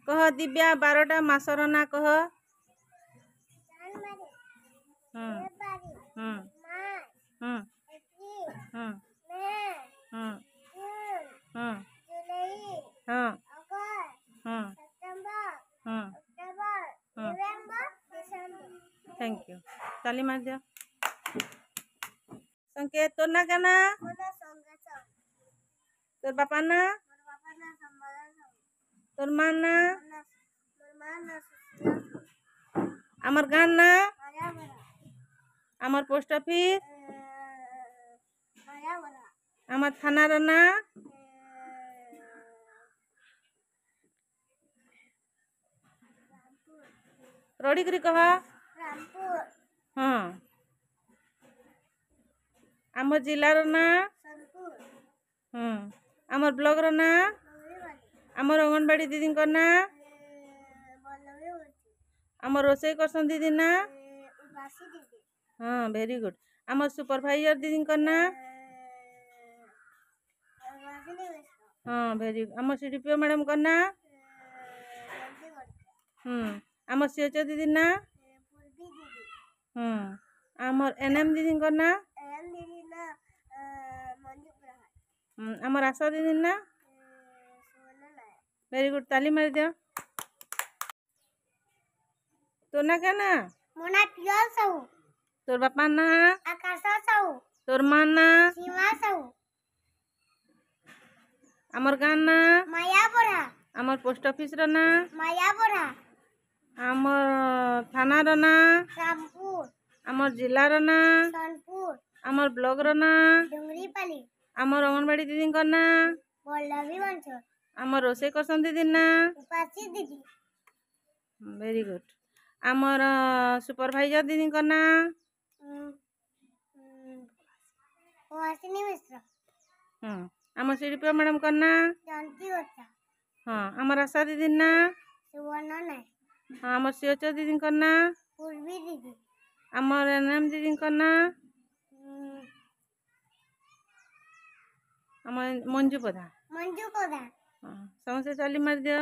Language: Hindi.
कह दिव्या 12टा मासर ना कह। Thank you. ताली मार दिया। संकेत तोर ना क्या ना? तोर बापा ना? तोर माँ ना? आमर गान ना? आमर पोस्ट ऑफिस? आमर थाना रो ना? रोड़ी करी कह। हाँ। आमर जिला रो ना? आमर ब्लॉक रो ना? आमर अंगनवाड़ी दीदी को ना? आमर रोषे करसन दीदी ना? हाँ वेरी गुड। आमर सुपरवाइजर दीदी को ना? हाँ वेरी गुड। आमर सीडीपीओ मैडम को ना? आमर सीएचओ दीदी ना? आमर एनएम दीदी को ना? आमर आशा दीदी ना? Very good. ताली मार दिया। तोर ना क्या ना? मोना पिया साहू। तोर बापा ना? आकाशा साहू। तोर माँ ना? सीमा साहू। आमर गान ना? माया बोरा। आमर पोस्ट ऑफिस रो ना? माया बोरा। आमर थाना रो ना? रामपुर। आमर जिला रो ना? सोनपुर। आमर ब्लॉक रो ना? डुंगरीपाली। आमर अंगनवाड़ी दीदी को ना? बल्लभी बंचल। आमर रोषे करसन दीदी ना? उपासी दीदी। Very good. आमर सुपरवाइजर दीदी को ना? वासिनी मिश्र। आमर सीडीपीओ मैडम को ना? जानकी होता। हाँ। आमर आशा दीदी ना? सुवर्णा नायक। हाँ। आमर सीएचओ दीदी को ना? पूर्वी दीदी। आमर एनएम दीदी को ना? आमर मंजू प्रधान। मंजू प्रधान। समस्या ताली मार दिया।